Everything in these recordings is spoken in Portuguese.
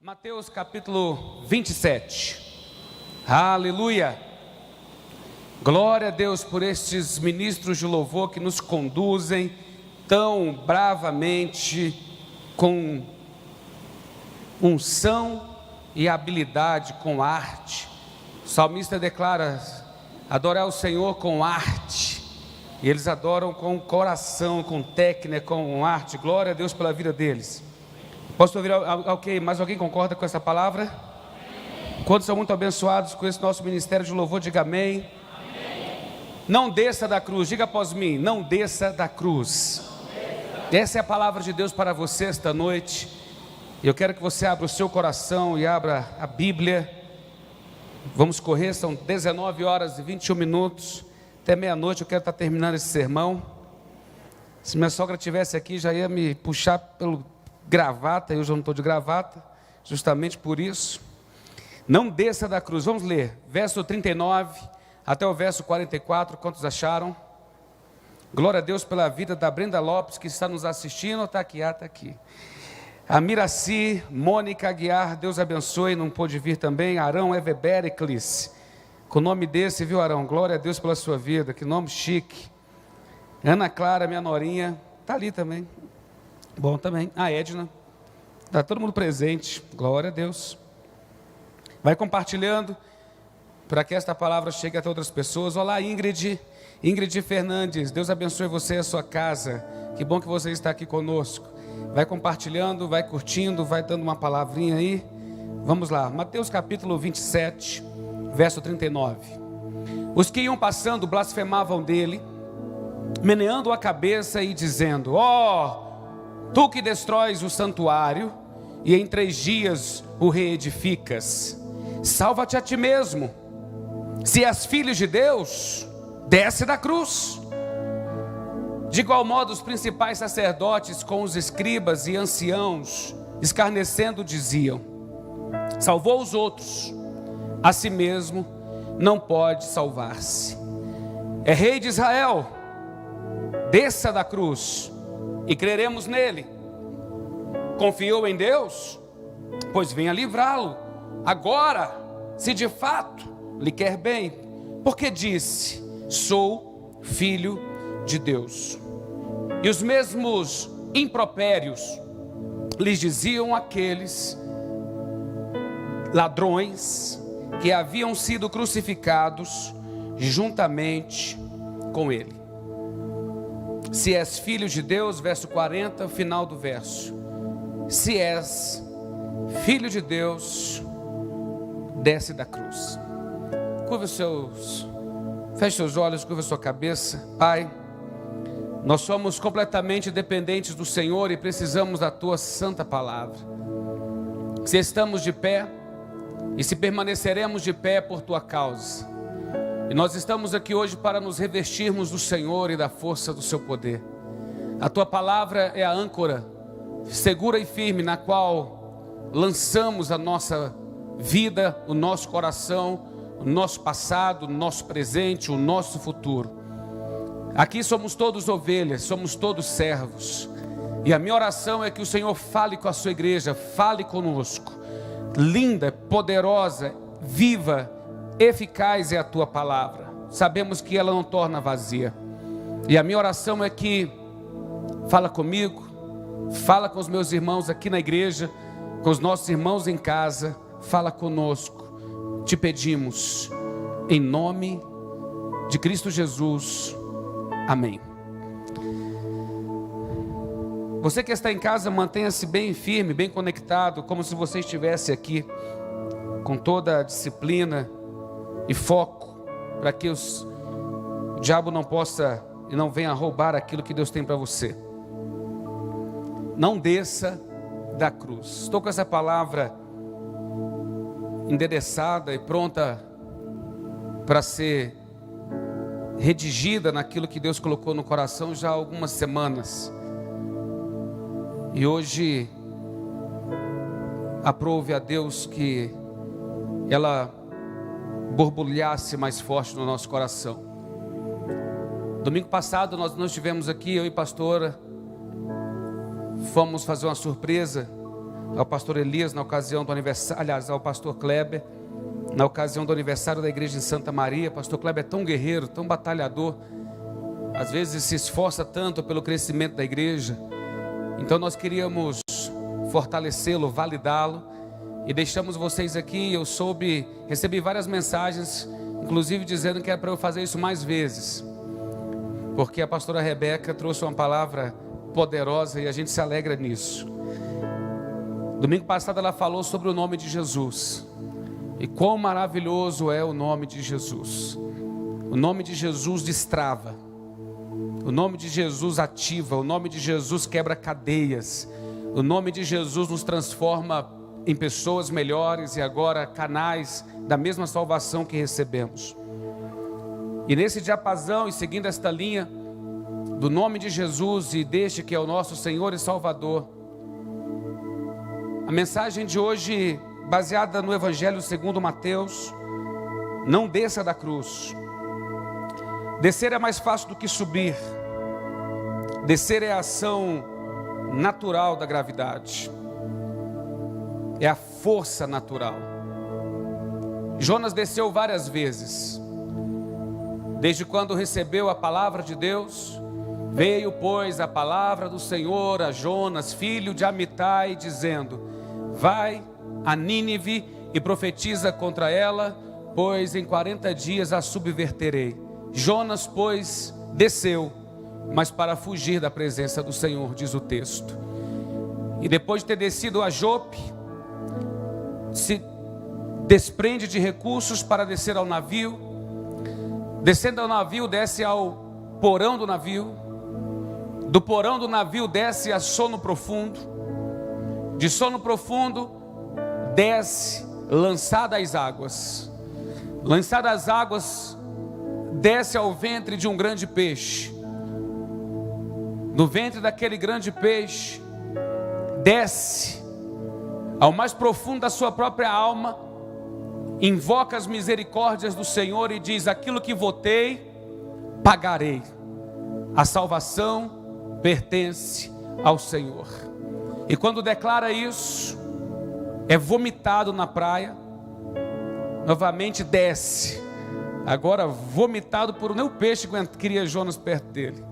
Mateus capítulo 27, aleluia, glória a Deus por estes ministros de louvor que nos conduzem tão bravamente, com unção e habilidade, com arte. O salmista declara, adorar o Senhor com arte, e eles adoram com coração, com técnica, com arte. Glória a Deus pela vida deles. Posso ouvir mais alguém concorda com essa palavra? Amém. Quantos são muito abençoados com esse nosso ministério de louvor, diga amém. Amém. Não desça da cruz, diga após mim, não desça da cruz. Essa é a palavra de Deus para você esta noite. Eu quero que você abra o seu coração e abra a Bíblia. Vamos correr, são 19 horas e 21 minutos. Até meia-noite eu quero estar terminando esse sermão. Se minha sogra estivesse aqui, já ia me puxar pelo gravata, eu já não estou de gravata, justamente por isso. Não desça da cruz. Vamos ler, verso 39 até o verso 44, quantos acharam? Glória a Deus pela vida da Brenda Lopes, que está nos assistindo. Está aqui, está aqui. A Miraci, Mônica Aguiar, Deus abençoe, não pôde vir também. Arão Everbericlis, com o nome desse, viu, Arão? Glória a Deus pela sua vida, que nome chique. Ana Clara, minha norinha, está ali também. Bom também, a Edna, está todo mundo presente, glória a Deus. Vai compartilhando, para que esta palavra chegue até outras pessoas. Olá Ingrid Fernandes, Deus abençoe você e a sua casa, que bom que você está aqui conosco. Vai compartilhando, vai curtindo, vai dando uma palavrinha aí. Vamos lá, Mateus capítulo 27, verso 39. Os que iam passando blasfemavam dele, meneando a cabeça e dizendo: ó, tu que destróis o santuário e em 3 dias o reedificas, salva-te a ti mesmo. Se és filho de Deus, desce da cruz. De igual modo os principais sacerdotes com os escribas e anciãos, escarnecendo, diziam: salvou os outros, a si mesmo não pode salvar-se. É rei de Israel, desça da cruz e creremos nele. Confiou em Deus? Pois venha livrá-lo agora, se de fato lhe quer bem, porque disse: sou filho de Deus. E os mesmos impropérios lhes diziam aqueles ladrões que haviam sido crucificados juntamente com ele. Se és filho de Deus, verso 40, final do verso. Se és filho de Deus, desce da cruz. Feche seus olhos, curva sua cabeça. Pai, nós somos completamente dependentes do Senhor e precisamos da tua santa palavra. Se estamos de pé e se permaneceremos de pé por tua causa. E nós estamos aqui hoje para nos revestirmos do Senhor e da força do seu poder. A tua palavra é a âncora segura e firme na qual lançamos a nossa vida, o nosso coração, o nosso passado, o nosso presente, o nosso futuro. Aqui somos todos ovelhas, somos todos servos. E a minha oração é que o Senhor fale com a sua igreja, fale conosco. Linda, poderosa, viva, eficaz é a tua palavra. Sabemos que ela não torna vazia. E a minha oração é que fala comigo, fala com os meus irmãos aqui na igreja, com os nossos irmãos em casa, fala conosco. Te pedimos em nome de Cristo Jesus. Amém. Você que está em casa, mantenha-se bem firme, bem conectado, como se você estivesse aqui, com toda a disciplina e foco, para que o diabo não possa e não venha roubar aquilo que Deus tem para você. Não desça da cruz. Estou com essa palavra endereçada e pronta para ser redigida naquilo que Deus colocou no coração já há algumas semanas. E hoje aprove a Deus que ela borbulhasse mais forte no nosso coração. Domingo passado nós estivemos aqui, eu e a pastora, fomos fazer uma surpresa ao pastor Elias na ocasião do aniversário, aliás, ao pastor Kleber, na ocasião do aniversário da igreja em Santa Maria. Pastor Kleber é tão guerreiro, tão batalhador, às vezes se esforça tanto pelo crescimento da igreja. Então nós queríamos fortalecê-lo, validá-lo, e deixamos vocês aqui. Eu recebi várias mensagens, inclusive dizendo que era para eu fazer isso mais vezes, porque a pastora Rebeca trouxe uma palavra poderosa e a gente se alegra nisso. Domingo passado ela falou sobre o nome de Jesus, e quão maravilhoso é o nome de Jesus. O nome de Jesus destrava, o nome de Jesus ativa, o nome de Jesus quebra cadeias, o nome de Jesus nos transforma em pessoas melhores e agora canais da mesma salvação que recebemos. E nesse diapasão, e seguindo esta linha do nome de Jesus e deste que é o nosso Senhor e Salvador, a mensagem de hoje, baseada no Evangelho segundo Mateus: não desça da cruz. Descer é mais fácil do que subir. Descer é a ação natural da gravidade, é a força natural. Jonas desceu várias vezes, desde quando recebeu a palavra de Deus. Veio, pois, a palavra do Senhor a Jonas, filho de Amitai, dizendo: vai a Nínive e profetiza contra ela, pois em 40 dias a subverterei. Jonas, pois, desceu, mas para fugir da presença do Senhor, diz o texto. E depois de ter descido a Jope, se desprende de recursos para descer ao navio. Descendo ao navio, desce ao porão do navio. Do porão do navio desce a sono profundo. De sono profundo desce lançada às águas. Lançada às águas, desce ao ventre de um grande peixe. No ventre daquele grande peixe, desce ao mais profundo da sua própria alma, invoca as misericórdias do Senhor e diz: aquilo que votei, pagarei. A salvação pertence ao Senhor. E quando declara isso, é vomitado na praia. Novamente desce, agora vomitado por um peixe que queria Jonas perto dele.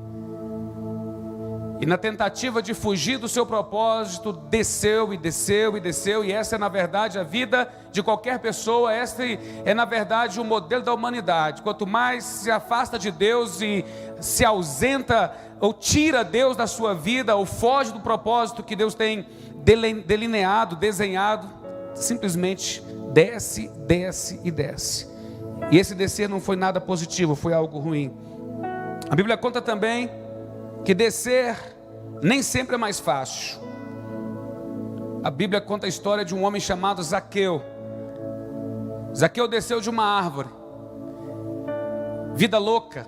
E na tentativa de fugir do seu propósito, desceu e desceu e desceu. E essa é na verdade a vida de qualquer pessoa. Essa é na verdade o modelo da humanidade. Quanto mais se afasta de Deus e se ausenta ou tira Deus da sua vida, ou foge do propósito que Deus tem delineado, desenhado, simplesmente desce, desce e desce. E esse descer não foi nada positivo, foi algo ruim. A Bíblia conta também que descer nem sempre é mais fácil. A Bíblia conta a história de um homem chamado Zaqueu. Zaqueu desceu de uma árvore. Vida louca.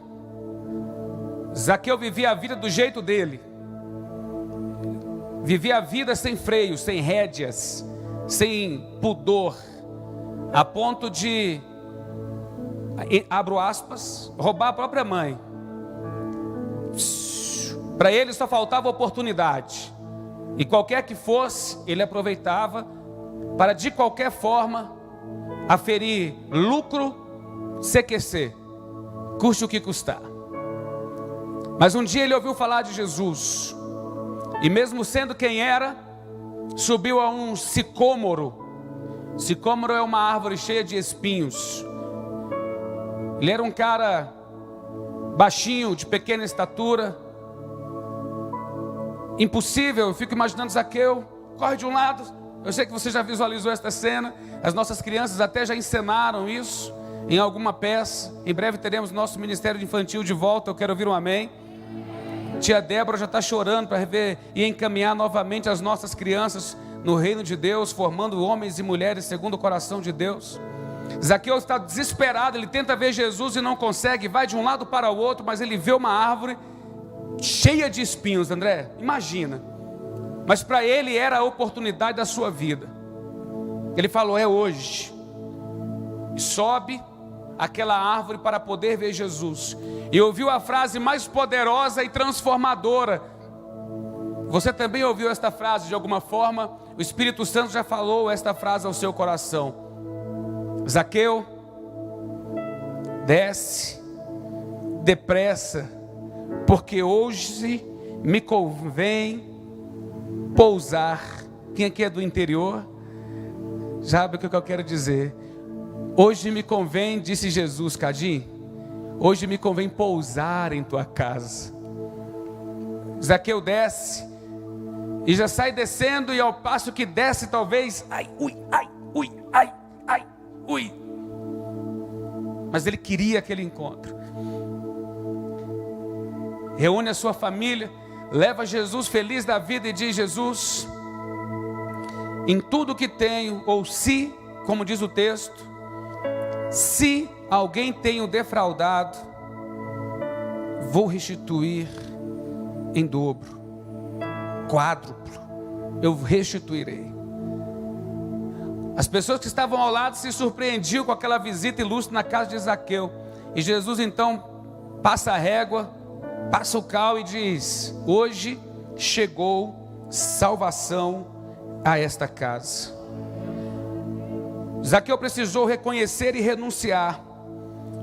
Zaqueu vivia a vida do jeito dele. Vivia a vida sem freio, sem rédeas, sem pudor, a ponto de, abro aspas, roubar a própria mãe. Para ele só faltava oportunidade, e qualquer que fosse, ele aproveitava para de qualquer forma aferir lucro, CQC, custe o que custar. Mas um dia ele ouviu falar de Jesus, e mesmo sendo quem era, subiu a um sicômoro. Sicômoro é uma árvore cheia de espinhos. Ele era um cara baixinho, de pequena estatura. Impossível, eu fico imaginando Zaqueu, corre de um lado. Eu sei que você já visualizou esta cena. As nossas crianças até já encenaram isso em alguma peça. Em breve teremos nosso ministério infantil de volta. Eu quero ouvir um amém. Tia Débora já está chorando para rever e encaminhar novamente as nossas crianças no reino de Deus, formando homens e mulheres segundo o coração de Deus. Zaqueu está desesperado, ele tenta ver Jesus e não consegue, vai de um lado para o outro, mas ele vê uma árvore cheia de espinhos. André, imagina. Mas para ele era a oportunidade da sua vida. Ele falou: é hoje. E sobe aquela árvore para poder ver Jesus. E ouviu a frase mais poderosa e transformadora. Você também ouviu esta frase de alguma forma? o Espírito Santo já falou esta frase ao seu coração: Zaqueu, desce depressa, porque hoje me convém pousar. Quem aqui é do interior sabe o que eu quero dizer. Hoje me convém, disse Jesus, Cadim, hoje me convém pousar em tua casa. Zaqueu desce e já sai descendo, e ao passo que desce, talvez, mas ele queria aquele encontro. Reúne a sua família, leva Jesus feliz da vida e diz: Jesus, em tudo que tenho, ou se, como diz o texto, se alguém tenho defraudado, vou restituir em dobro, quádruplo, eu restituirei. As pessoas que estavam ao lado se surpreendiam com aquela visita ilustre na casa de Zaqueu. E Jesus então passa a régua, passa o cal e diz: hoje chegou salvação a esta casa. Zaqueu precisou reconhecer e renunciar,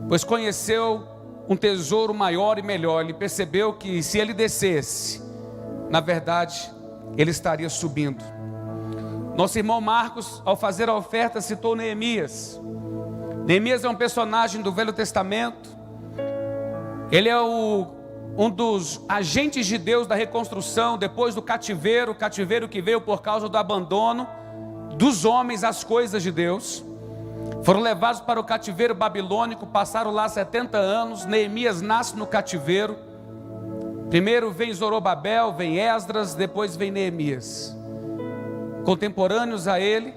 pois conheceu um tesouro maior e melhor. Ele percebeu que se ele descesse, na verdade, ele estaria subindo. Nosso irmão Marcos, ao fazer a oferta, citou Neemias. Neemias é um personagem do Velho Testamento. Ele é um dos agentes de Deus da reconstrução, depois do cativeiro, o cativeiro que veio por causa do abandono dos homens às coisas de Deus. Foram levados para o cativeiro babilônico, passaram lá 70 anos. Neemias nasce no cativeiro. Primeiro vem Zorobabel, vem Esdras, depois vem Neemias, contemporâneos a ele.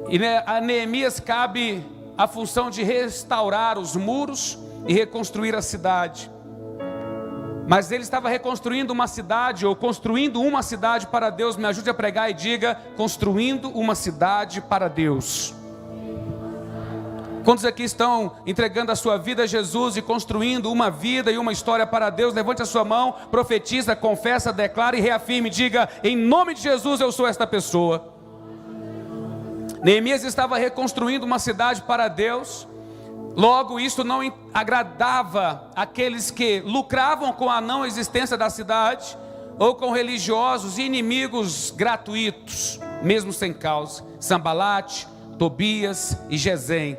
E a Neemias cabe a função de restaurar os muros e reconstruir a cidade. Mas ele estava reconstruindo uma cidade, ou construindo uma cidade para Deus. Me ajude a pregar e diga: construindo uma cidade para Deus. Quantos aqui estão entregando a sua vida a Jesus e construindo uma vida e uma história para Deus? Levante a sua mão, profetiza, confessa, declara e reafirme. Diga: em nome de Jesus eu sou esta pessoa. Neemias estava reconstruindo uma cidade para Deus. Logo, isso não agradava aqueles que lucravam com a não existência da cidade, ou com religiosos e inimigos gratuitos, mesmo sem causa: Sambalate, Tobias e Gesem.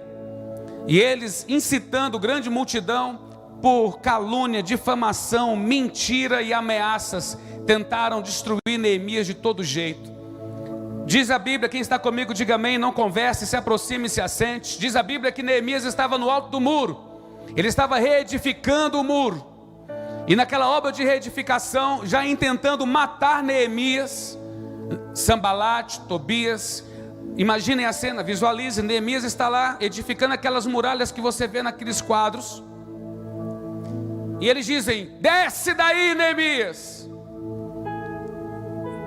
E eles, incitando grande multidão por calúnia, difamação, mentira e ameaças, tentaram destruir Neemias de todo jeito. Diz a Bíblia, quem está comigo diga amém, não converse, se aproxime e se assente. Diz a Bíblia que Neemias estava no alto do muro. Ele estava reedificando o muro. E naquela obra de reedificação, já intentando matar Neemias, Sambalate, Tobias. Imaginem a cena, visualizem. Neemias está lá edificando aquelas muralhas que você vê naqueles quadros. E eles dizem: desce daí, Neemias.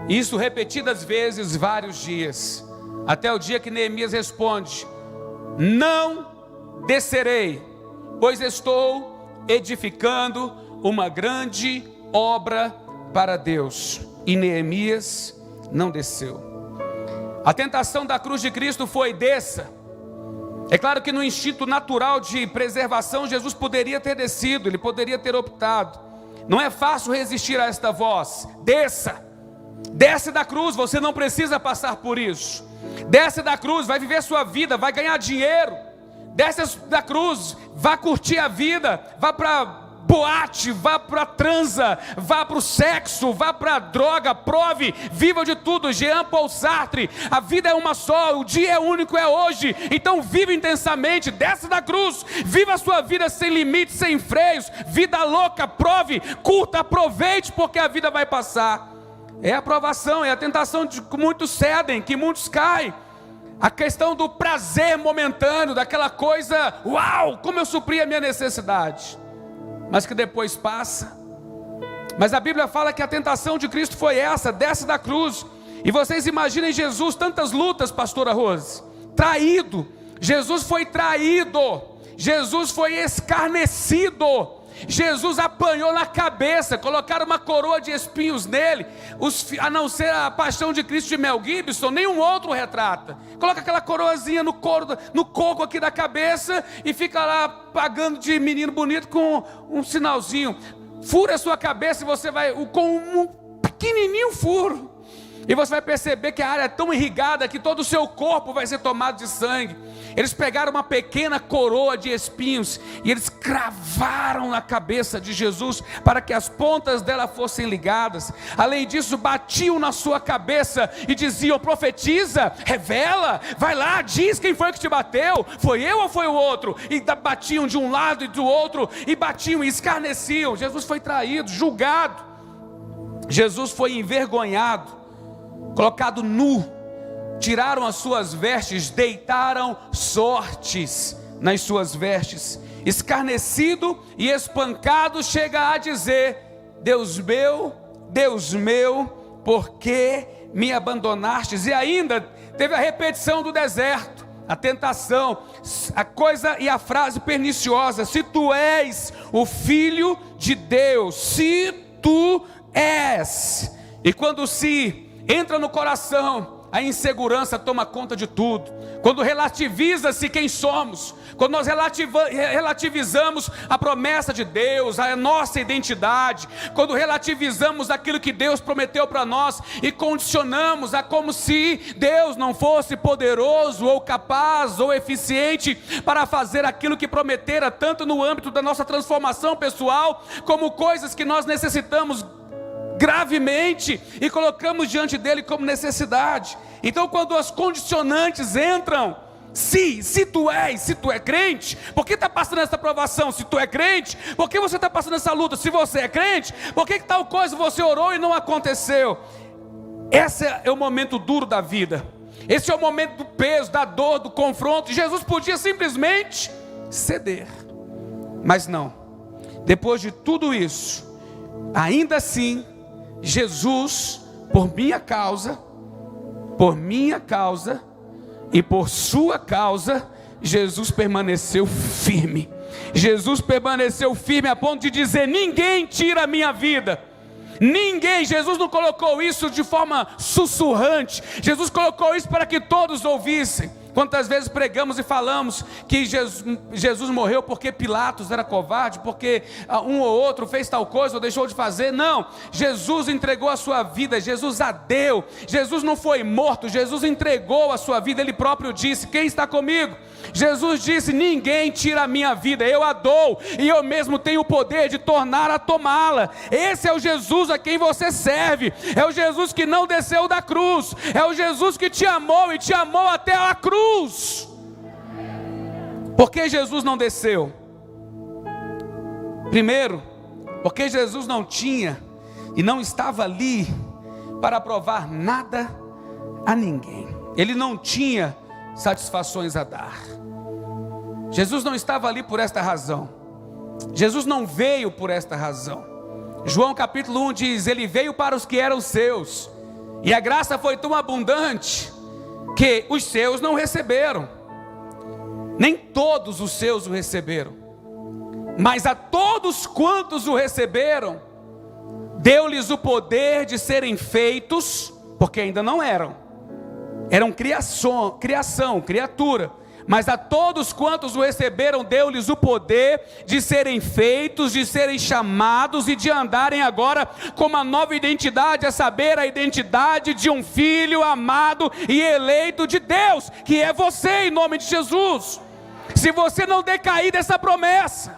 Isso repetidas vezes, vários dias, até o dia que Neemias responde: não descerei, pois estou edificando uma grande obra para Deus. E Neemias não desceu. A tentação da cruz de Cristo foi: desça. É claro que no instinto natural de preservação, Jesus poderia ter descido, ele poderia ter optado. Não é fácil resistir a esta voz: desça. Desce da cruz, você não precisa passar por isso. Desce da cruz, vai viver sua vida, vai ganhar dinheiro. Desce da cruz, vá curtir a vida, vá para boate, vá para transa, vá para o sexo, vá para droga, prove, viva de tudo. Jean Paul Sartre: a vida é uma só, o dia é único, é hoje. Então viva intensamente, desce da cruz, viva a sua vida sem limites, sem freios, vida louca, prove, curta, aproveite, porque a vida vai passar. É a provação, é a tentação de que muitos cedem, que muitos caem. A questão do prazer momentâneo, daquela coisa, uau, como eu supri a minha necessidade, mas que depois passa. Mas a Bíblia fala que a tentação de Cristo foi essa: desce da cruz. E vocês imaginem Jesus, tantas lutas, pastora Rose, traído. Jesus foi traído, Jesus foi escarnecido. Jesus apanhou na cabeça, colocaram uma coroa de espinhos nele, a não ser a Paixão de Cristo de Mel Gibson, nenhum outro retrata. Coloca aquela coroazinha no coco aqui da cabeça e fica lá pagando de menino bonito com um sinalzinho. Fura a sua cabeça e você vai com um pequenininho furo, e você vai perceber que a área é tão irrigada que todo o seu corpo vai ser tomado de sangue. Eles pegaram uma pequena coroa de espinhos e eles cravaram na cabeça de Jesus para que as pontas dela fossem ligadas. Além disso, batiam na sua cabeça e diziam: profetiza, revela, vai lá, diz quem foi que te bateu, foi eu ou foi o outro? E batiam de um lado e do outro, e batiam e escarneciam. Jesus foi traído, julgado. Jesus foi envergonhado, colocado nu. Tiraram as suas vestes, deitaram sortes nas suas vestes. Escarnecido e espancado, chega a dizer: Deus meu, por que me abandonastes? E ainda teve a repetição do deserto, a tentação, a coisa e a frase perniciosa: se tu és o Filho de Deus, se tu és. E quando se entra no coração, a insegurança toma conta de tudo. Quando relativiza-se quem somos, quando nós relativizamos a promessa de Deus, a nossa identidade, quando relativizamos aquilo que Deus prometeu para nós e condicionamos a como se Deus não fosse poderoso ou capaz ou eficiente para fazer aquilo que prometera, tanto no âmbito da nossa transformação pessoal, como coisas que nós necessitamos gravemente e colocamos diante dele como necessidade. Então, quando as condicionantes entram, se tu é crente, por que está passando essa provação? Se tu é crente, por que você está passando essa luta? Se você é crente, por que tal coisa você orou e não aconteceu? Esse é o momento duro da vida, esse é o momento do peso, da dor, do confronto. Jesus podia simplesmente ceder, mas não. Depois de tudo isso, ainda assim, Jesus, por minha causa e por sua causa, Jesus permaneceu firme. Jesus permaneceu firme a ponto de dizer: ninguém tira a minha vida. Ninguém. Jesus não colocou isso de forma sussurrante. Jesus colocou isso para que todos ouvissem. Quantas vezes pregamos e falamos que Jesus morreu porque Pilatos era covarde, porque um ou outro fez tal coisa ou deixou de fazer? Não, Jesus entregou a sua vida, Jesus a deu. Jesus não foi morto, Jesus entregou a sua vida. Ele próprio disse: quem está comigo? Jesus disse: ninguém tira a minha vida, eu a dou, e eu mesmo tenho o poder de tornar a tomá-la. Esse é o Jesus a quem você serve, é o Jesus que não desceu da cruz, é o Jesus que te amou e te amou até a cruz. Por que Jesus não desceu? Primeiro, porque Jesus não tinha e não estava ali para provar nada a ninguém. Ele não tinha satisfações a dar. Jesus não estava ali por esta razão. Jesus não veio por esta razão. João capítulo 1 diz: ele veio para os que eram seus, e a graça foi tão abundante que os seus não receberam. Nem todos os seus o receberam, mas a todos quantos o receberam, deu-lhes o poder de serem feitos, porque ainda não eram criatura, mas a todos quantos o receberam, deu-lhes o poder de serem feitos, de serem chamados e de andarem agora com uma nova identidade, a saber, a identidade de um filho amado e eleito de Deus, que é você, em nome de Jesus. Se você não decair dessa promessa,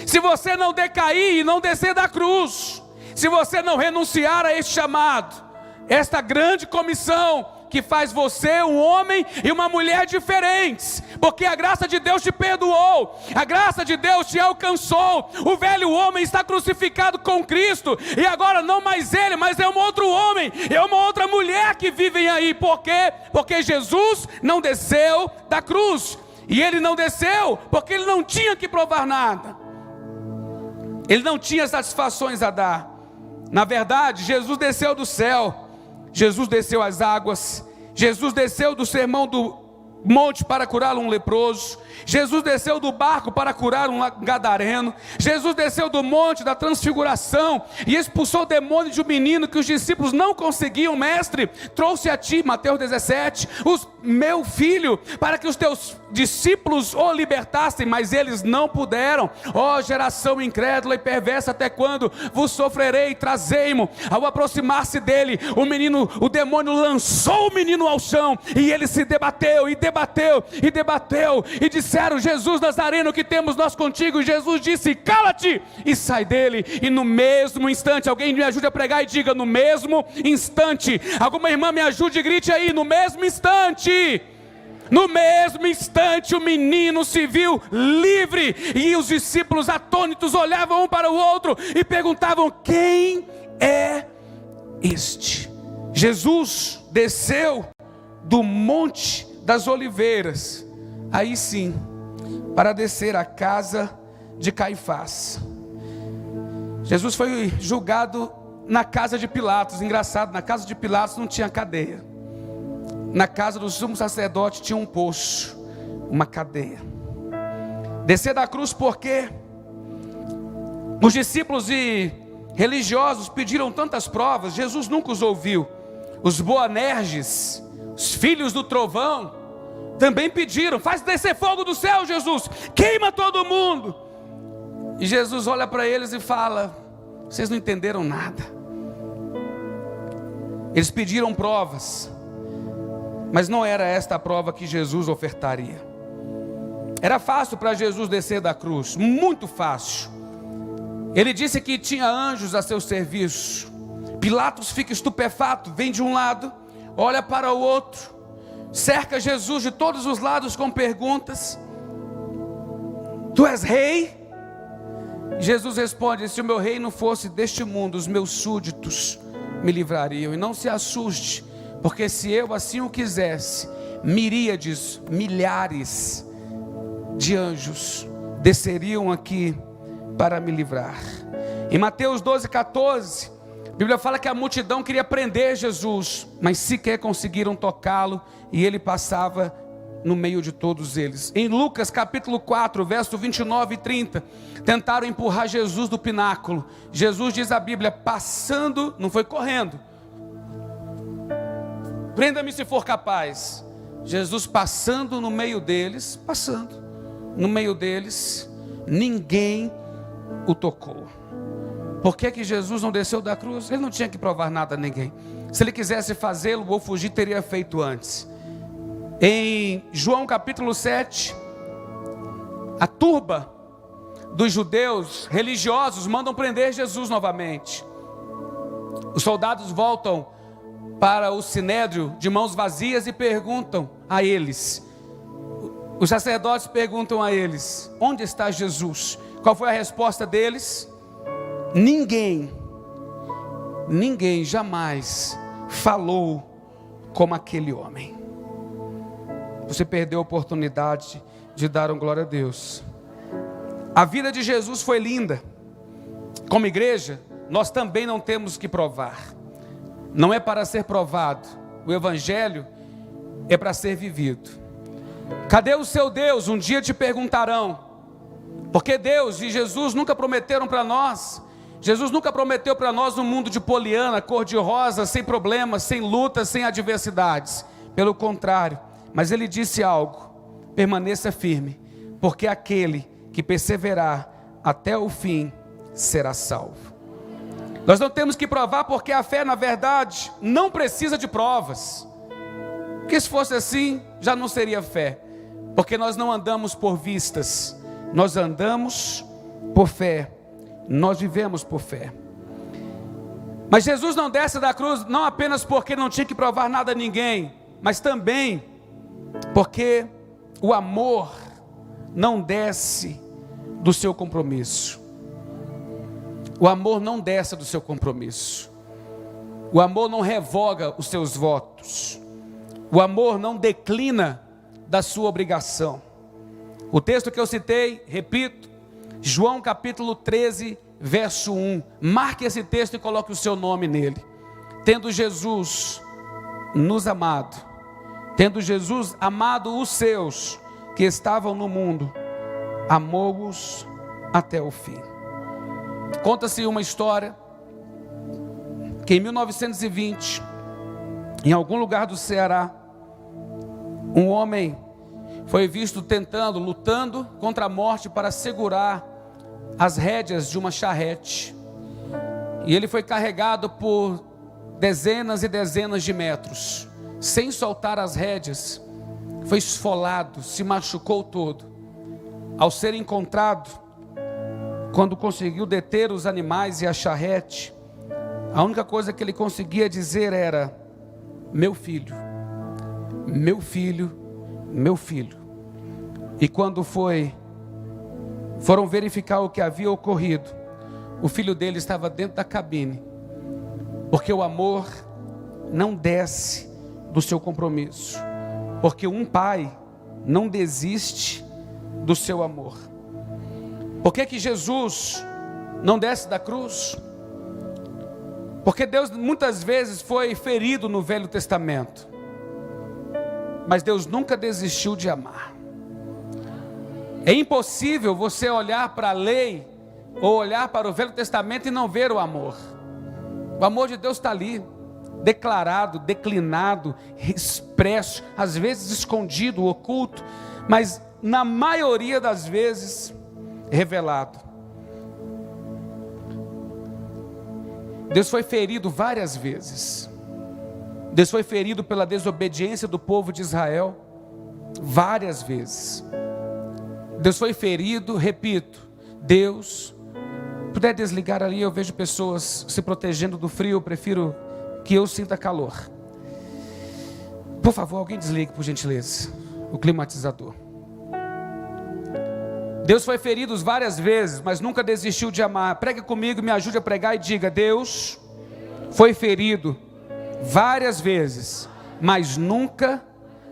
se você não decair e não descer da cruz, se você não renunciar a este chamado, esta grande comissão que faz você um homem e uma mulher diferentes, porque a graça de Deus te perdoou, a graça de Deus te alcançou. O velho homem está crucificado com Cristo, e agora não mais ele, mas é um outro homem, é uma outra mulher que vivem aí. Por quê? Porque Jesus não desceu da cruz, e ele não desceu porque ele não tinha que provar nada, ele não tinha satisfações a dar. Na verdade, Jesus desceu do céu, Jesus desceu às águas, Jesus desceu do sermão monte para curar um leproso. Jesus desceu do barco para curar um gadareno. Jesus desceu do monte da transfiguração e expulsou o demônio de um menino que os discípulos não conseguiam. Mestre, trouxe a ti, Mateus 17, meu filho, para que os teus discípulos o libertassem, mas eles não puderam. Ó geração incrédula e perversa, até quando vos sofrerei? Trazei-mo. Ao aproximar-se dele, o demônio lançou o menino ao chão, e ele se debateu e disseram: Jesus Nazareno, que temos nós contigo? E Jesus disse: cala-te e sai dele. E no mesmo instante, alguém me ajude a pregar e diga: no mesmo instante. Alguma irmã me ajude e grite aí: no mesmo instante. No mesmo instante o menino se viu livre, e os discípulos atônitos olhavam um para o outro e perguntavam: quem é este? Jesus desceu do Monte das Oliveiras, aí sim, para descer à casa de Caifás. Jesus foi julgado na casa de Pilatos. Engraçado, na casa de Pilatos não tinha cadeia. Na casa do sumo sacerdote tinha um poço, uma cadeia. Descer da cruz porque os discípulos e religiosos pediram tantas provas, Jesus nunca os ouviu. Os Boanerges, os filhos do trovão, também pediram: faz descer fogo do céu, Jesus, queima todo mundo. E Jesus olha para eles e fala: vocês não entenderam nada. Eles pediram provas, mas não era esta a prova que Jesus ofertaria. Era fácil para Jesus descer da cruz, muito fácil. Ele disse que tinha anjos a seu serviço. Pilatos fica estupefato, vem de um lado, olha para o outro, cerca Jesus de todos os lados com perguntas: tu és rei? Jesus responde: se o meu reino fosse deste mundo, os meus súditos me livrariam. E não se assuste, porque se eu assim o quisesse, miríades, milhares de anjos desceriam aqui para me livrar. Em Mateus 12:14, a Bíblia fala que a multidão queria prender Jesus, mas sequer conseguiram tocá-lo, e ele passava no meio de todos eles. Em Lucas capítulo 4, verso 29 e 30, tentaram empurrar Jesus do pináculo. Jesus, diz a Bíblia, passando, não foi correndo: prenda-me se for capaz. Jesus passando no meio deles, ninguém o tocou. Por que Jesus não desceu da cruz? Ele não tinha que provar nada a ninguém. Se ele quisesse fazê-lo ou fugir, teria feito antes. Em João capítulo 7, a turba dos judeus religiosos mandam prender Jesus novamente. Os soldados voltam para o sinédrio de mãos vazias e perguntam a eles, os sacerdotes perguntam a eles: onde está Jesus? Qual foi a resposta deles? Ninguém jamais falou como aquele homem. Você perdeu a oportunidade de dar glória a Deus. A vida de Jesus foi linda. Como igreja, nós também não temos que provar. Não é para ser provado. O evangelho é para ser vivido. Cadê o seu Deus? Um dia te perguntarão. Porque Deus e Jesus nunca prometeram para nós. Jesus nunca prometeu para nós um mundo de poliana, cor-de-rosa, sem problemas, sem lutas, sem adversidades. Pelo contrário, mas Ele disse algo: permaneça firme, porque aquele que perseverar até o fim será salvo. Nós não temos que provar, porque a fé, na verdade, não precisa de provas. Porque se fosse assim, já não seria fé. Porque nós não andamos por vistas, nós andamos por fé. Nós vivemos por fé. Mas Jesus não desce da cruz não apenas porque não tinha que provar nada a ninguém, mas também porque o amor não desce do seu compromisso. O amor não desce do seu compromisso. O amor não revoga os seus votos. O amor não declina da sua obrigação. O texto que eu citei, repito, João capítulo 13, verso 1. Marque esse texto e coloque o seu nome nele. Tendo Jesus nos amado, Tendo Jesus amado os seus que estavam no mundo, amou-os até o fim. Conta-se uma história que em 1920, em algum lugar do Ceará, um homem foi visto lutando contra a morte para segurar as rédeas de uma charrete. E ele foi carregado por dezenas e dezenas de metros, sem soltar as rédeas. Foi esfolado, se machucou todo. Ao ser encontrado, quando conseguiu deter os animais e a charrete, a única coisa que ele conseguia dizer era: meu filho, meu filho, meu filho. E quando foram verificar o que havia ocorrido, o filho dele estava dentro da cabine, porque o amor não desce do seu compromisso, porque um pai não desiste do seu amor. Por que Jesus não desce da cruz? Porque Deus muitas vezes foi ferido no Velho Testamento, mas Deus nunca desistiu de amar. É impossível você olhar para a lei ou olhar para o Velho Testamento e não ver o amor. O amor de Deus está ali, declarado, declinado, expresso, às vezes escondido, oculto, mas na maioria das vezes revelado. Deus foi ferido várias vezes. Deus foi ferido pela desobediência do povo de Israel várias vezes. Deus foi ferido, repito, Deus, puder desligar ali, eu vejo pessoas se protegendo do frio, eu prefiro que eu sinta calor. Por favor, alguém desligue, por gentileza, o climatizador. Deus foi ferido várias vezes, mas nunca desistiu de amar. Pregue comigo, me ajude a pregar e diga: Deus foi ferido várias vezes, mas nunca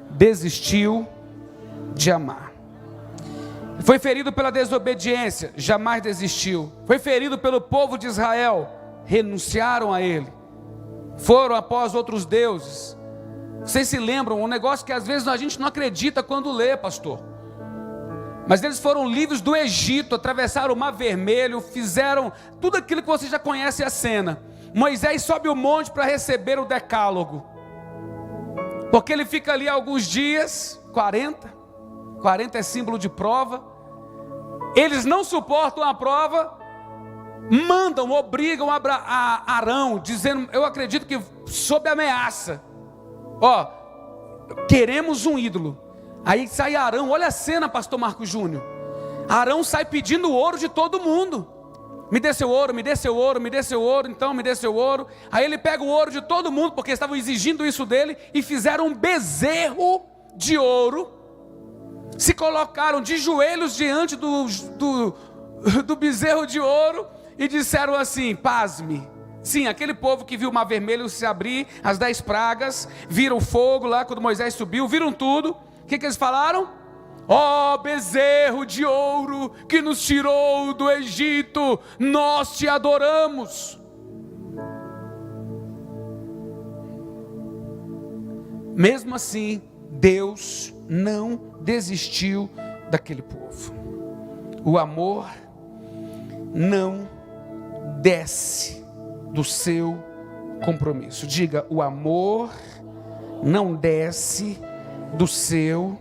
desistiu de amar. Foi ferido pela desobediência, jamais desistiu. Foi ferido pelo povo de Israel, renunciaram a ele, foram após outros deuses. Vocês se lembram, um negócio que às vezes a gente não acredita quando lê, pastor. Mas eles foram livres do Egito, atravessaram o Mar Vermelho, fizeram tudo aquilo que você já conhece a cena. Moisés sobe o monte para receber o decálogo, porque ele fica ali alguns dias, 40 é símbolo de prova. Eles não suportam a prova, obrigam a Arão, dizendo, eu acredito que sob ameaça, queremos um ídolo. Aí sai Arão, olha a cena, pastor Marcos Júnior. Arão sai pedindo ouro de todo mundo. Me dê seu ouro, me dê seu ouro, me dê seu ouro, então me dê seu ouro. Aí ele pega o ouro de todo mundo, porque estavam exigindo isso dele, e fizeram um bezerro de ouro. Se colocaram de joelhos diante do bezerro de ouro e disseram assim, pasme. Sim, aquele povo que viu o Mar Vermelho se abrir, as 10 pragas, viram o fogo lá quando Moisés subiu, viram tudo. O que eles falaram? Ó bezerro de ouro que nos tirou do Egito, nós te adoramos. Mesmo assim, Deus não desistiu daquele povo. O amor não desce do seu compromisso. Diga, o amor não desce do seu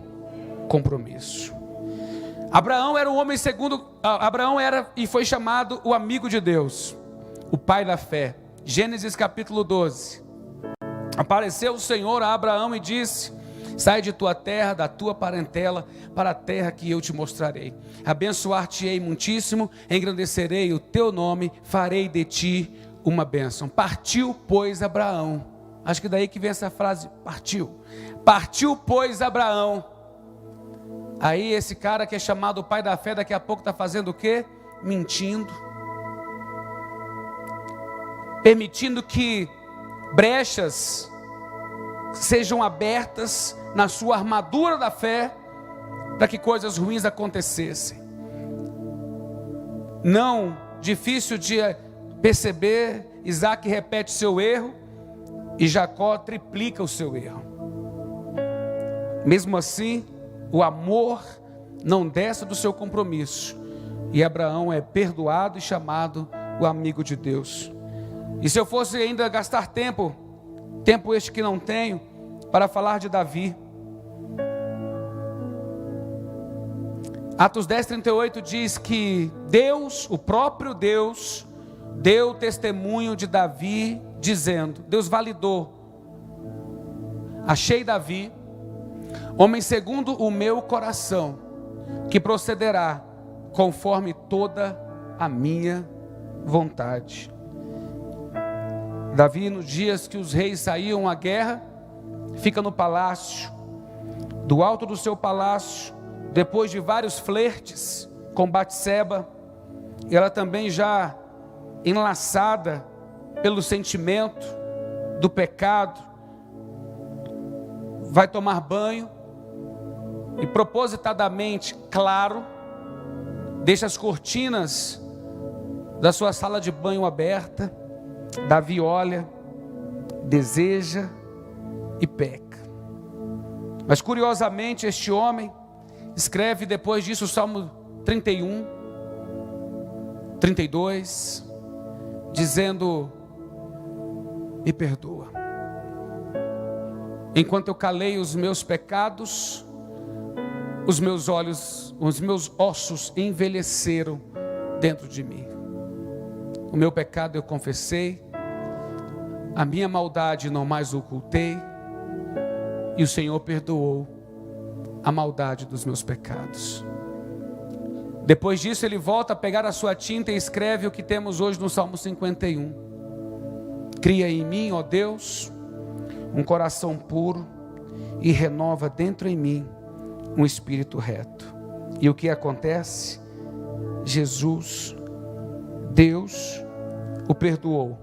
compromisso. Abraão era um homem segundo. Abraão era e foi chamado o amigo de Deus, o pai da fé. Gênesis capítulo 12. Apareceu o Senhor a Abraão e disse: sai de tua terra, da tua parentela, para a terra que eu te mostrarei. Abençoar-te-ei muitíssimo, engrandecerei o teu nome, farei de ti uma bênção. Partiu, pois, Abraão. Acho que daí que vem essa frase, partiu. Partiu, pois, Abraão. Aí esse cara que é chamado o pai da fé, daqui a pouco está fazendo o quê? Mentindo. Permitindo que brechas sejam abertas na sua armadura da fé, para que coisas ruins acontecessem. Não difícil de perceber, Isaac repete seu erro, e Jacó triplica o seu erro. Mesmo assim, o amor não desce do seu compromisso, e Abraão é perdoado e chamado o amigo de Deus. E se eu fosse ainda gastar tempo este que não tenho, para falar de Davi, Atos 10:38 diz que Deus, o próprio Deus, deu testemunho de Davi, dizendo, Deus validou: achei Davi, homem segundo o meu coração, que procederá conforme toda a minha vontade. Davi, nos dias que os reis saíam à guerra, fica no palácio. Do alto do seu palácio, depois de vários flertes com Batseba, ela também já enlaçada pelo sentimento do pecado, vai tomar banho e propositadamente, claro, deixa as cortinas da sua sala de banho aberta. Davi olha, deseja e peca. Mas curiosamente este homem escreve depois disso o Salmo 31, 32, dizendo: me perdoa. Enquanto eu calei os meus pecados, os meus ossos envelheceram dentro de mim. O meu pecado eu confessei, a minha maldade não mais ocultei, e o Senhor perdoou a maldade dos meus pecados. Depois disso ele volta a pegar a sua tinta e escreve o que temos hoje no Salmo 51. Cria em mim, ó Deus, um coração puro e renova dentro em mim um espírito reto. E o que acontece? Jesus, Deus, o perdoou.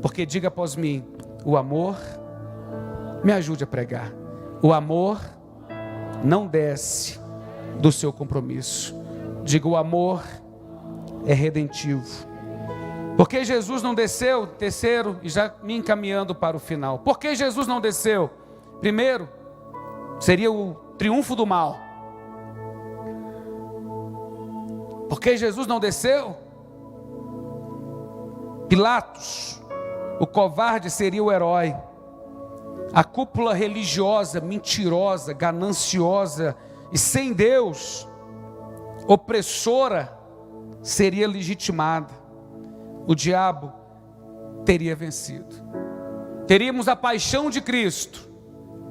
Porque diga após mim: o amor, me ajude a pregar, o amor não desce do seu compromisso. Diga: o amor é redentivo. Porque Jesus não desceu? Terceiro, e já me encaminhando para o final. Por que Jesus não desceu? Primeiro, seria o triunfo do mal. Por que Jesus não desceu? Pilatos, o covarde, seria o herói. A cúpula religiosa, mentirosa, gananciosa e sem Deus, opressora, seria legitimada. O diabo teria vencido. Teríamos a paixão de Cristo.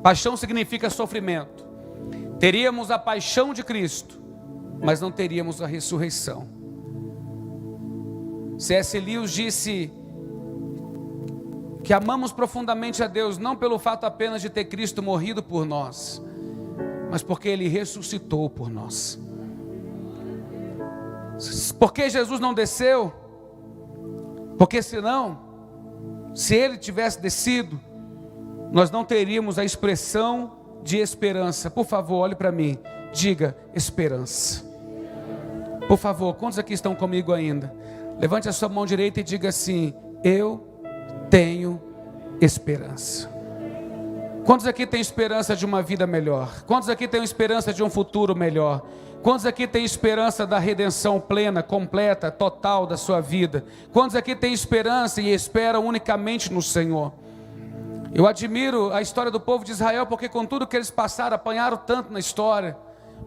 Paixão significa sofrimento. Teríamos a paixão de Cristo, mas não teríamos a ressurreição. C.S. Lewis disse que amamos profundamente a Deus, não pelo fato apenas de ter Cristo morrido por nós, mas porque Ele ressuscitou por nós. Por que Jesus não desceu? Porque senão, se Ele tivesse descido, nós não teríamos a expressão de esperança. Por favor, olhe para mim, diga: esperança. Por favor, quantos aqui estão comigo ainda? Levante a sua mão direita e diga assim: eu tenho esperança. Quantos aqui têm esperança de uma vida melhor? Quantos aqui têm esperança de um futuro melhor? Quantos aqui têm esperança da redenção plena, completa, total da sua vida? Quantos aqui têm esperança e esperam unicamente no Senhor? Eu admiro a história do povo de Israel, porque com tudo que eles passaram, apanharam tanto na história.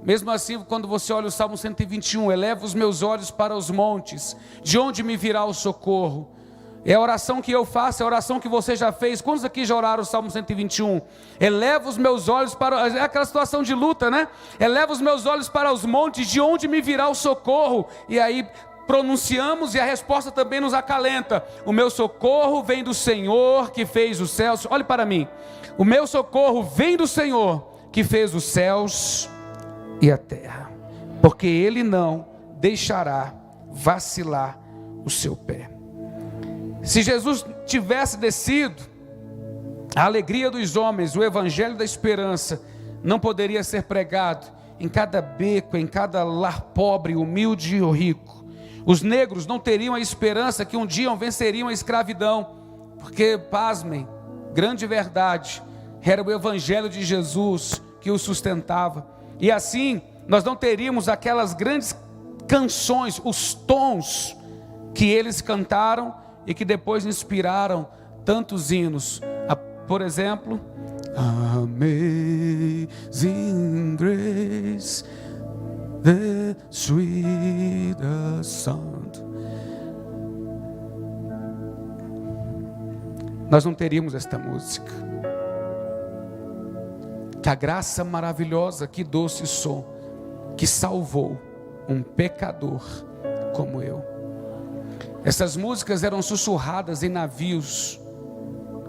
Mesmo assim, quando você olha o Salmo 121, eleva os meus olhos para os montes, de onde me virá o socorro? É a oração que eu faço, é a oração que você já fez. Quantos aqui já oraram o Salmo 121? Eleva os meus olhos para... É aquela situação de luta, né? Eleva os meus olhos para os montes, de onde me virá o socorro? E aí pronunciamos e a resposta também nos acalenta. O meu socorro vem do Senhor que fez os céus. Olhe para mim. O meu socorro vem do Senhor que fez os céus e a terra. Porque Ele não deixará vacilar o seu pé. Se Jesus tivesse descido, a alegria dos homens, o evangelho da esperança, não poderia ser pregado em cada beco, em cada lar pobre, humilde ou rico. Os negros não teriam a esperança que um dia venceriam a escravidão, porque, pasmem, grande verdade, era o evangelho de Jesus que o sustentava. E assim, nós não teríamos aquelas grandes canções, os tons que eles cantaram e que depois inspiraram tantos hinos. Por exemplo, Amazing Grace, the sweetest sound. Nós não teríamos esta música. Que a graça maravilhosa, que doce som, que salvou um pecador como eu. Essas músicas eram sussurradas em navios,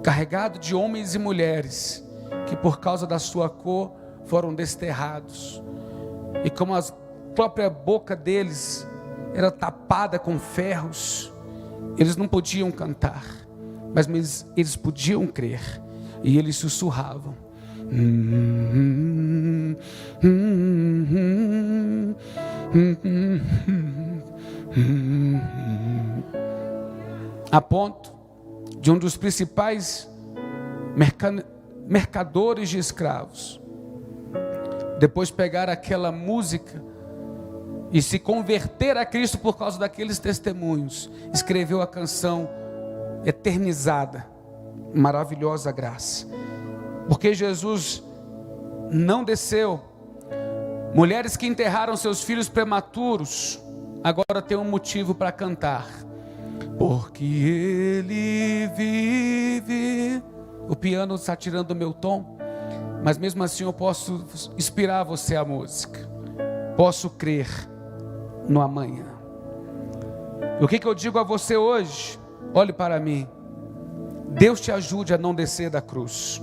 carregados de homens e mulheres, que por causa da sua cor foram desterrados. E como a própria boca deles era tapada com ferros, eles não podiam cantar, mas eles podiam crer, e eles sussurravam. A ponto de um dos principais mercadores de escravos depois pegar aquela música e se converter a Cristo por causa daqueles testemunhos, escreveu a canção eternizada, Maravilhosa Graça. Porque Jesus não desceu. Mulheres que enterraram seus filhos prematuros agora têm um motivo para cantar. Porque Ele vive. O piano está tirando o meu tom, mas mesmo assim eu posso inspirar você a música. Posso crer no amanhã. O que eu digo a você hoje? Olhe para mim. Deus te ajude a não descer da cruz.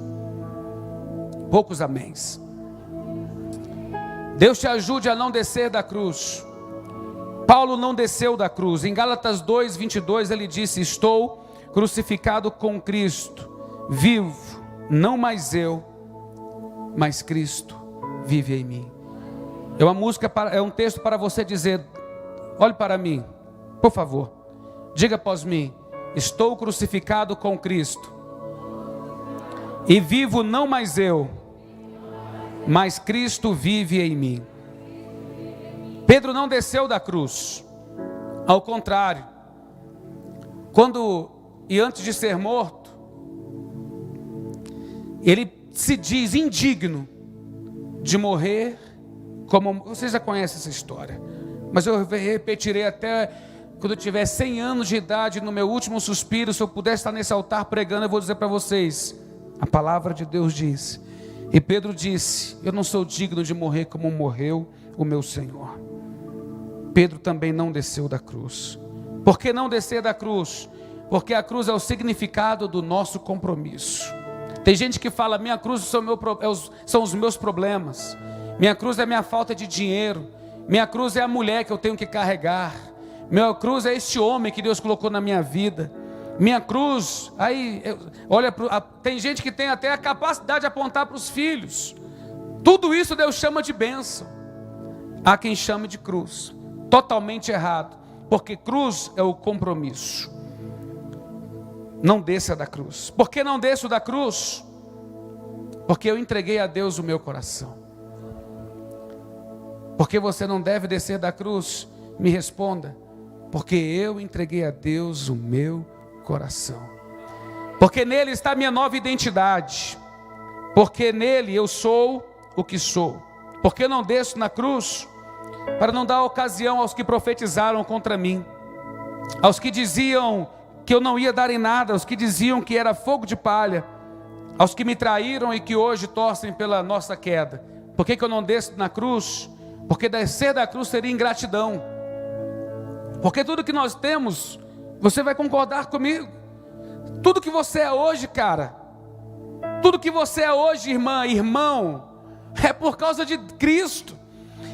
Poucos améns. Deus te ajude a não descer da cruz. Paulo não desceu da cruz. Em Gálatas 2:22 ele disse: estou crucificado com Cristo, vivo, não mais eu, mas Cristo vive em mim. É uma música, é um texto para você dizer: olhe para mim, por favor, diga após mim: estou crucificado com Cristo, e vivo não mais eu, mas Cristo vive em mim. Pedro não desceu da cruz, ao contrário, e antes de ser morto, ele se diz indigno de morrer como... Vocês já conhecem essa história, mas eu repetirei até quando eu tiver 100 anos de idade, no meu último suspiro. Se eu pudesse estar nesse altar pregando, eu vou dizer para vocês, a palavra de Deus diz, e Pedro disse: eu não sou digno de morrer como morreu o meu Senhor. Pedro também não desceu da cruz. Por que não descer da cruz? Porque a cruz é o significado do nosso compromisso. Tem gente que fala: minha cruz são os meus problemas, minha cruz é minha falta de dinheiro, minha cruz é a mulher que eu tenho que carregar, minha cruz é este homem que Deus colocou na minha vida, minha cruz, tem gente que tem até a capacidade de apontar para os filhos. Tudo isso Deus chama de bênção. Há quem chame de cruz, totalmente errado, porque cruz é o compromisso. Não desça da cruz. Por que não desço da cruz? Porque eu entreguei a Deus o meu coração. Porque você não deve descer da cruz? Me responda: porque eu entreguei a Deus o meu coração. Porque nele está a minha nova identidade. Porque nele eu sou o que sou. Porque eu não desço na cruz? Para não dar ocasião aos que profetizaram contra mim, aos que diziam que eu não ia dar em nada, aos que diziam que era fogo de palha, aos que me traíram e que hoje torcem pela nossa queda. Por que eu não desço na cruz? Porque descer da cruz seria ingratidão. Porque tudo que nós temos, você vai concordar comigo, tudo que você é hoje, cara, tudo que você é hoje, irmã, irmão, é por causa de Cristo.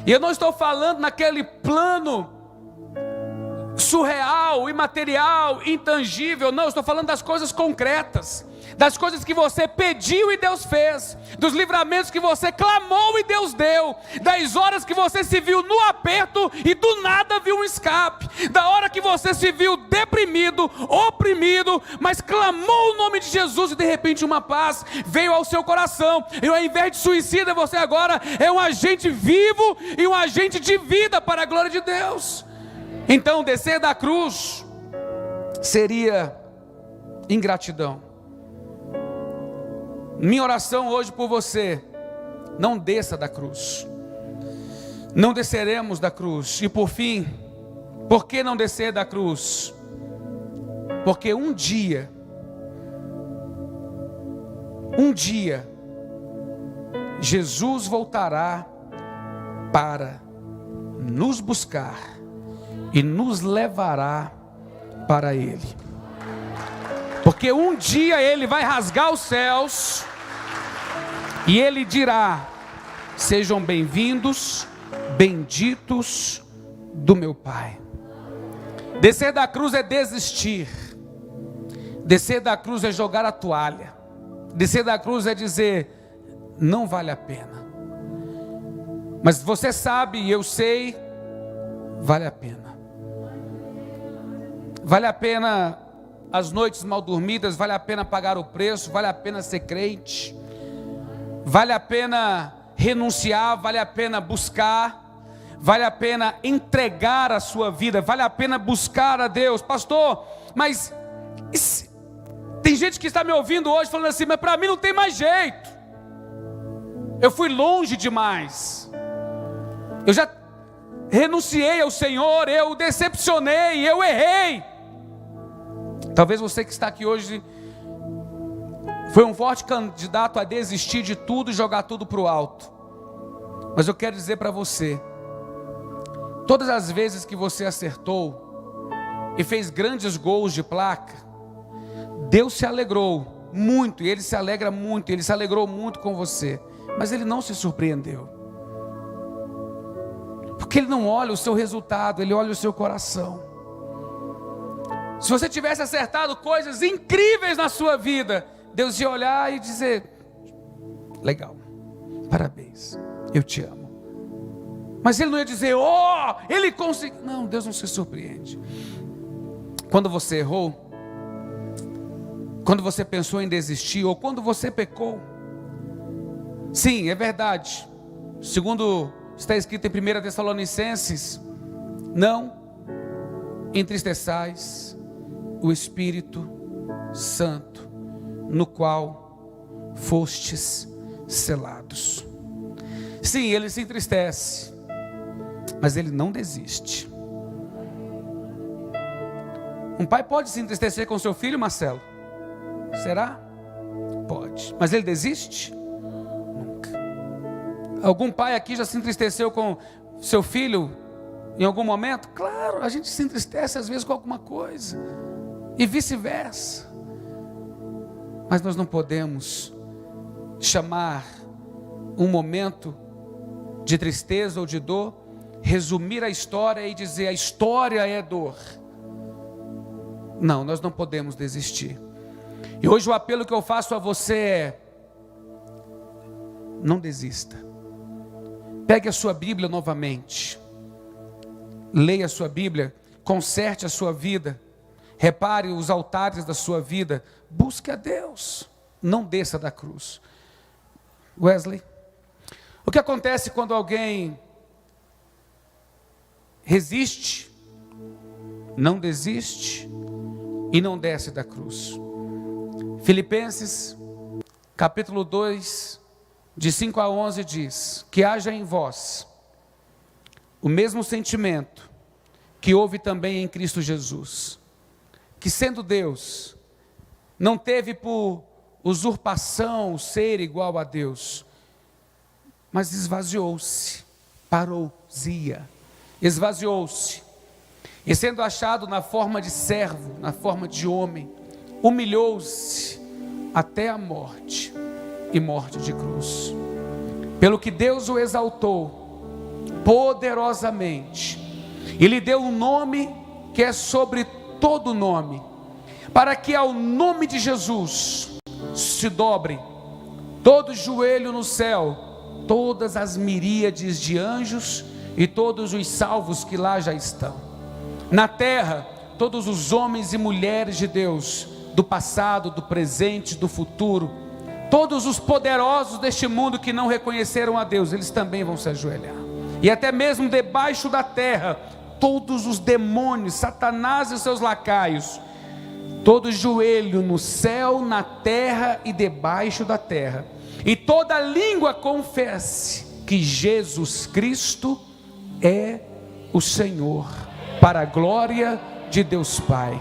E eu não estou falando naquele plano surreal, imaterial, intangível. Não, eu estou falando das coisas concretas, das coisas que você pediu e Deus fez, dos livramentos que você clamou e Deus deu, das horas que você se viu no aperto e do nada viu um escape, da hora que você se viu deprimido, oprimido, mas clamou o nome de Jesus e de repente uma paz veio ao seu coração, e ao invés de suicida, você agora é um agente vivo e um agente de vida para a glória de Deus. Então descer da cruz seria ingratidão. Minha oração hoje por você: não desça da cruz. Não desceremos da cruz. E por fim, por que não descer da cruz? Porque um dia, Jesus voltará para nos buscar e nos levará para Ele. Porque um dia Ele vai rasgar os céus e Ele dirá: sejam bem-vindos, benditos do meu Pai. Descer da cruz é desistir. Descer da cruz é jogar a toalha. Descer da cruz é dizer: não vale a pena. Mas você sabe e eu sei, vale a pena. Vale a pena as noites mal dormidas, vale a pena pagar o preço, vale a pena ser crente, vale a pena renunciar, vale a pena buscar, vale a pena entregar a sua vida, vale a pena buscar a Deus. Pastor, mas tem gente que está me ouvindo hoje falando assim: mas para mim não tem mais jeito, eu fui longe demais, eu já renunciei ao Senhor, eu decepcionei, eu errei. Talvez você que está aqui hoje foi um forte candidato a desistir de tudo e jogar tudo para o alto. Mas eu quero dizer para você: todas as vezes que você acertou e fez grandes gols de placa, Deus se alegrou muito, e Ele se alegra muito, Ele se alegrou muito com você. Mas Ele não se surpreendeu, porque Ele não olha o seu resultado, Ele olha o seu coração. Se você tivesse acertado coisas incríveis na sua vida, Deus ia olhar e dizer: legal, parabéns, eu te amo. Mas Ele não ia dizer: oh, Ele conseguiu. Não, Deus não se surpreende. Quando você errou, quando você pensou em desistir, ou quando você pecou, sim, é verdade, segundo está escrito em 1 Tessalonicenses: não entristeçais o Espírito Santo, no qual fostes selados. Sim, ele se entristece, mas ele não desiste. Um pai pode se entristecer com seu filho, Marcelo? Será? Pode. Mas ele desiste? Nunca. Algum pai aqui já se entristeceu com seu filho em algum momento? Claro, a gente se entristece às vezes com alguma coisa, e vice-versa. Mas nós não podemos chamar um momento de tristeza ou de dor, resumir a história e dizer: a história é dor. Não, nós não podemos desistir. E hoje o apelo que eu faço a você é: não desista. Pegue a sua Bíblia novamente, leia a sua Bíblia, conserte a sua vida, repare os altares da sua vida, busque a Deus, não desça da cruz. Wesley, o que acontece quando alguém resiste, não desiste e não desce da cruz? Filipenses capítulo 2, de 5 a 11 diz: que haja em vós o mesmo sentimento que houve também em Cristo Jesus, que sendo Deus, não teve por usurpação ser igual a Deus, mas esvaziou-se, parousia, esvaziou-se, e sendo achado na forma de servo, na forma de homem, humilhou-se até a morte, e morte de cruz. Pelo que Deus o exaltou poderosamente, e lhe deu um nome que é sobre todo nome, para que ao nome de Jesus se dobre todo joelho no céu, todas as miríades de anjos e todos os salvos que lá já estão, na terra, todos os homens e mulheres de Deus, do passado, do presente, do futuro, todos os poderosos deste mundo que não reconheceram a Deus, eles também vão se ajoelhar, e até mesmo debaixo da terra, todos os demônios, Satanás e seus lacaios, todo joelho no céu, na terra e debaixo da terra, e toda língua confesse que Jesus Cristo é o Senhor, para a glória de Deus Pai.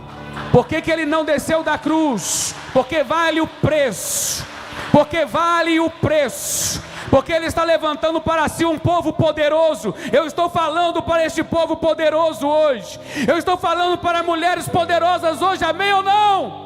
Por que Ele não desceu da cruz? Porque vale o preço, porque vale o preço, porque Ele está levantando para si um povo poderoso. Eu estou falando para este povo poderoso hoje, eu estou falando para mulheres poderosas hoje, amém ou não?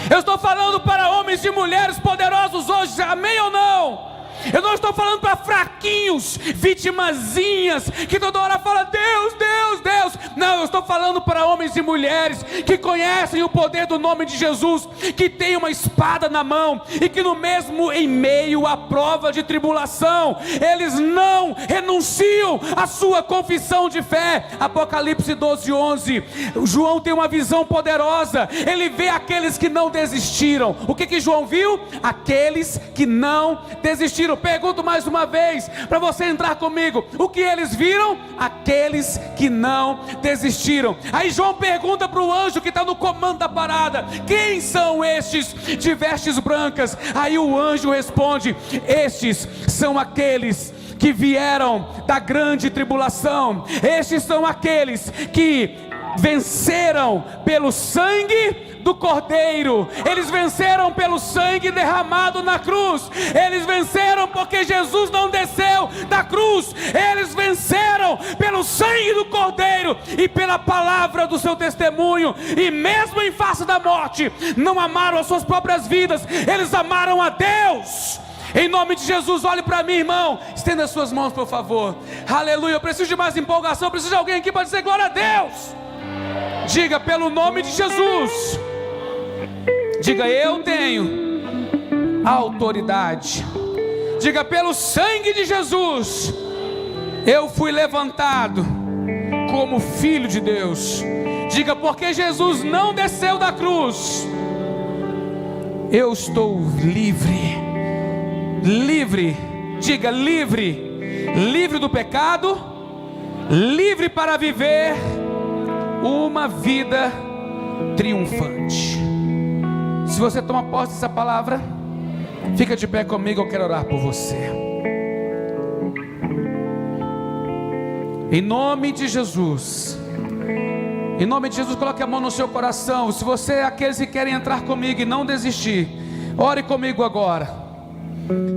Eu estou falando para homens e mulheres poderosos hoje, amém ou não? Eu não estou falando para fraquinhos, vitimazinhas, que toda hora fala Deus, Deus, Deus. Não, eu estou falando para homens e mulheres que conhecem o poder do nome de Jesus, que tem uma espada na mão, e que no mesmo em meio à prova de tribulação, eles não renunciam à sua confissão de fé. Apocalipse 12:11, João tem uma visão poderosa, ele vê aqueles que não desistiram. O que João viu? Aqueles que não desistiram. Pergunto mais uma vez, para você entrar comigo, o que eles viram? Aqueles que não desistiram. Aí João pergunta para o anjo que está no comando da parada: quem são estes de vestes brancas? Aí o anjo responde: estes são aqueles que vieram da grande tribulação, estes são aqueles que venceram pelo sangue do Cordeiro, eles venceram pelo sangue derramado na cruz, eles venceram porque Jesus não desceu da cruz, eles venceram pelo sangue do Cordeiro e pela palavra do seu testemunho, e mesmo em face da morte, não amaram as suas próprias vidas, eles amaram a Deus. Em nome de Jesus, olhe para mim, irmão, estenda as suas mãos por favor, aleluia. Eu preciso de mais empolgação, eu preciso de alguém aqui para dizer glória a Deus. Diga: pelo nome de Jesus. Diga: eu tenho autoridade. Diga: pelo sangue de Jesus, eu fui levantado como filho de Deus. Diga: porque Jesus não desceu da cruz, eu estou livre. Livre, diga: livre. Livre do pecado, livre para viver uma vida triunfante. Se você toma posse dessa palavra, fica de pé comigo, eu quero orar por você. Em nome de Jesus, em nome de Jesus, coloque a mão no seu coração. Se você é aqueles que querem entrar comigo e não desistir, ore comigo agora.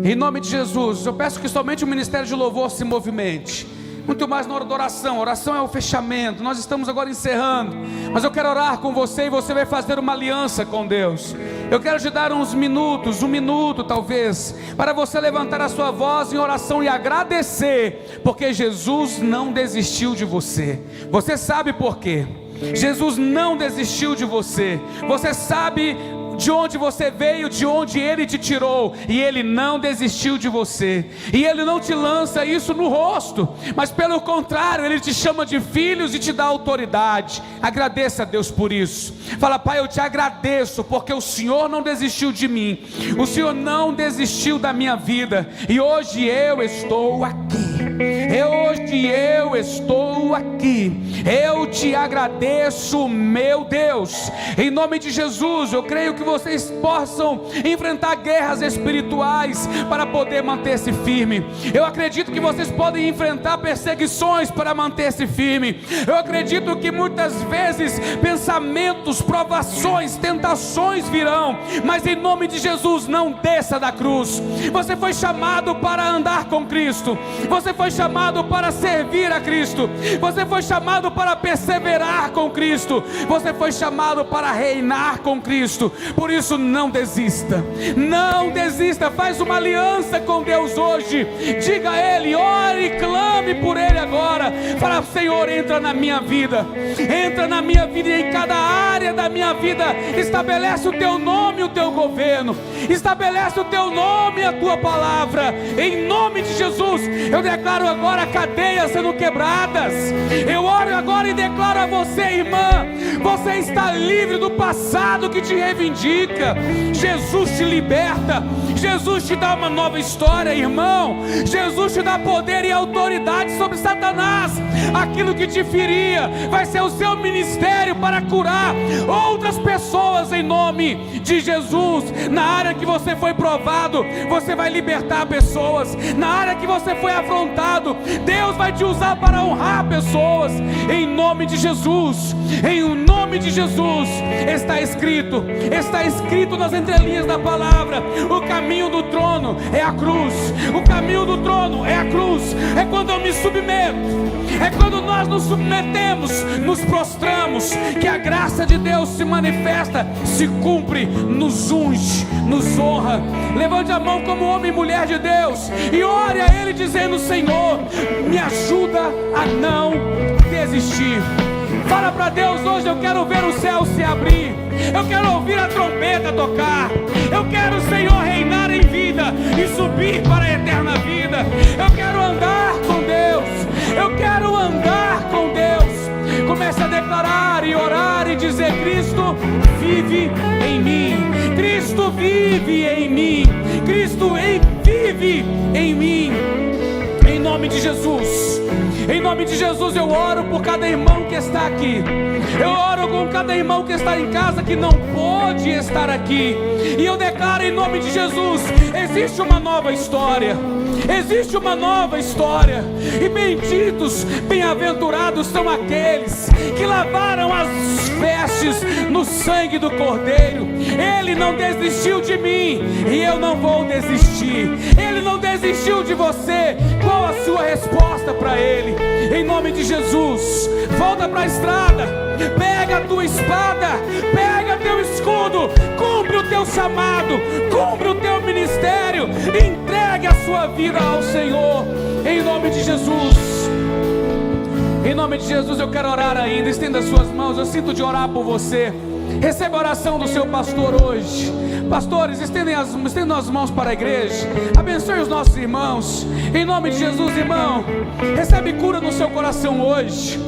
Em nome de Jesus, eu peço que somente o ministério de louvor se movimente, muito mais na hora da oração. Oração é o fechamento, nós estamos agora encerrando, mas eu quero orar com você e você vai fazer uma aliança com Deus. Eu quero te dar uns minutos, 1 minuto talvez, para você levantar a sua voz em oração e agradecer, porque Jesus não desistiu de você. Você sabe por quê? Jesus não desistiu de você. Você sabe de onde você veio, de onde Ele te tirou, e Ele não desistiu de você, e Ele não te lança isso no rosto, mas pelo contrário, Ele te chama de filhos e te dá autoridade. Agradeça a Deus por isso. Fala: Pai, eu te agradeço porque o Senhor não desistiu de mim, o Senhor não desistiu da minha vida, e hoje eu estou aqui. Hoje eu estou aqui. Eu te agradeço, meu Deus. Em nome de Jesus, eu creio que vocês possam enfrentar guerras espirituais para poder manter-se firme. Eu acredito que vocês podem enfrentar perseguições para manter-se firme. Eu acredito que muitas vezes pensamentos, provações, tentações virão, mas em nome de Jesus, não desça da cruz. Você foi chamado para andar com Cristo, você foi chamado para servir a Cristo, você foi chamado para perseverar com Cristo, você foi chamado para reinar com Cristo. Por isso, não desista, não desista. Faz uma aliança com Deus hoje. Diga a Ele, ore e clame por Ele agora. agora. Fala: Senhor, entra na minha vida, entra na minha vida e em cada área da minha vida. Estabelece o teu nome e o teu governo, estabelece o teu nome e a tua palavra, em nome de Jesus. Eu declaro agora cadeias sendo quebradas. Eu oro agora e declaro a você, irmã: você está livre do passado que te reivindica. Jesus te liberta, Jesus te dá uma nova história, irmão. Jesus te dá poder e autoridade sobre Satanás. Aquilo que te feria vai ser o seu ministério para curar outras pessoas, em nome de Jesus. Na área que você foi provado, você vai libertar pessoas. Na área que você foi afrontado, Deus vai te usar para honrar pessoas, em nome de Jesus. Em nome de Jesus. Está escrito nas entrelinhas da palavra: o caminho do trono é a cruz. O caminho do trono é a cruz. É quando eu me submeto, é quando nós nos submetemos, nos prostramos, que a graça de Deus se manifesta, se cumpre, nos unge, nos honra. Levante a mão como homem e mulher de Deus e ore a Ele dizendo: Senhor, me ajuda a não desistir. Fala para Deus hoje: eu quero ver o céu se abrir, eu quero ouvir a trombeta tocar, eu quero, Senhor, reinar em vida e subir para a eterna vida. Eu quero andar com Deus, eu quero andar com Deus. Comece a declarar e orar e dizer: Cristo vive em mim, Cristo vive em mim, Cristo vive em mim. Em nome de Jesus, em nome de Jesus, eu oro por cada irmão que está aqui. Eu oro com cada irmão que está em casa, que não pôde estar aqui. E eu declaro em nome de Jesus: existe uma nova história. Existe uma nova história. E benditos, bem-aventurados são aqueles que lavaram as vestes no sangue do Cordeiro. Ele não desistiu de mim e eu não vou desistir. Ele não desistiu de você. Qual a sua resposta para Ele? Em nome de Jesus, volta para a estrada, pega a tua espada, pega teu escudo, cumpre o teu chamado, cumpre o teu ministério, entregue a sua vida ao Senhor, em nome de Jesus. Em nome de Jesus, eu quero orar ainda. Estenda as suas mãos, eu sinto de orar por você. Receba a oração do seu pastor hoje. Pastores, estendam as mãos para a igreja. Abençoe os nossos irmãos. Em nome de Jesus, irmão, recebe cura no seu coração hoje.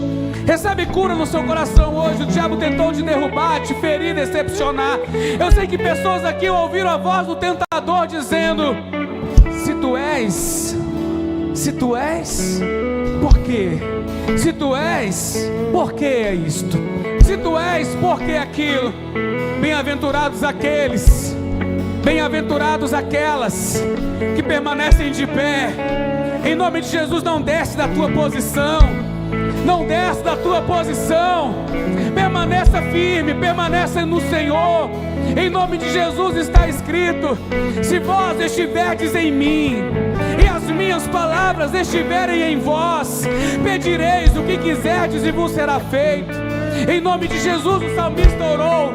Recebe cura no seu coração hoje. O diabo tentou te derrubar, te ferir, decepcionar. Eu sei que pessoas aqui ouviram a voz do tentador dizendo: se tu és, por quê? Se tu és, por que é isto? Se tu és, por que aquilo? Bem-aventurados aqueles, bem-aventurados aquelas que permanecem de pé. Em nome de Jesus, não desce da tua posição, não desce da tua posição. Permaneça firme, permaneça no Senhor. Em nome de Jesus está escrito: se vós estiverdes em mim e as minhas palavras estiverem em vós, pedireis o que quiserdes e vos será feito. Em nome de Jesus, o salmista orou: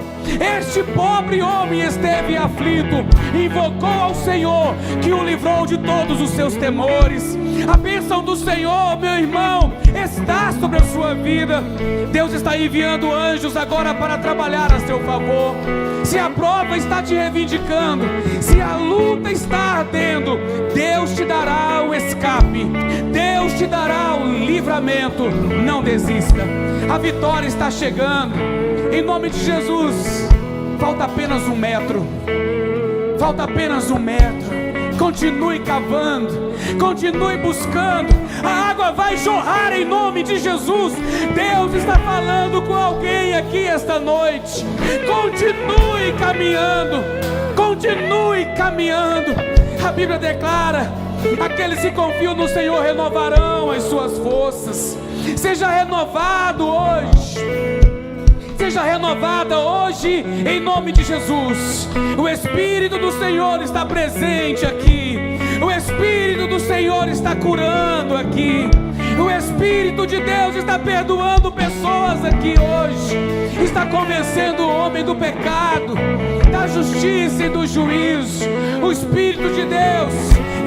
este pobre homem esteve aflito, invocou ao Senhor, que o livrou de todos os seus temores. A bênção do Senhor, meu irmão, está sobre a sua vida. Deus está enviando anjos agora para trabalhar a seu favor. Se a prova está te reivindicando, se a luta está ardendo, Deus te dará o escape, Deus te dará o livramento. Não desista, a vitória está chegando. Em nome de Jesus, falta apenas 1 metro. Falta apenas 1 metro. Continue cavando, continue buscando. A água vai jorrar em nome de Jesus. Deus está falando com alguém aqui esta noite. Continue caminhando, continue caminhando. A Bíblia declara: aqueles que confiam no Senhor renovarão as suas forças. Seja renovado hoje. Seja renovada hoje, em nome de Jesus. O Espírito do Senhor está presente aqui. O Espírito do Senhor está curando aqui. O Espírito Espírito de Deus está perdoando pessoas aqui hoje, está convencendo o homem do pecado, da justiça e do juízo. O Espírito de Deus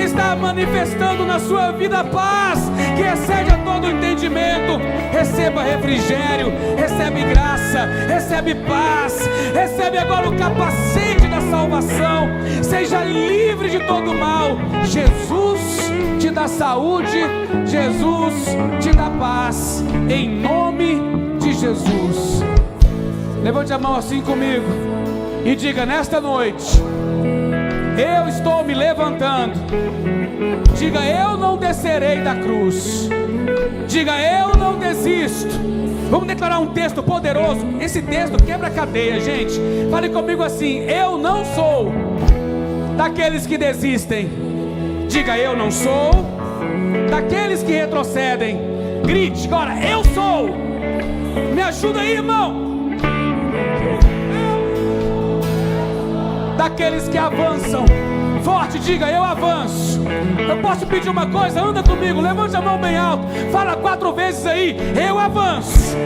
está manifestando na sua vida a paz que excede a todo entendimento. Receba refrigério, recebe graça, recebe paz, recebe agora o capacete da salvação. Seja livre de todo mal. Jesus te dá saúde, Jesus te dá paz, em nome de Jesus. Levante a mão assim comigo e diga: nesta noite eu estou me levantando. Diga: eu não descerei da cruz. Diga: eu não desisto. Vamos declarar um texto poderoso. Esse texto quebra a cadeia, gente. Fale comigo assim: eu não sou daqueles que desistem. Diga: eu não sou daqueles que retrocedem. Grite agora: eu sou. Me ajuda aí, irmão. Daqueles que avançam. Forte, diga: eu avanço. Eu posso pedir uma coisa? Anda comigo, levante a mão bem alto. Fala 4 vezes aí: eu avanço.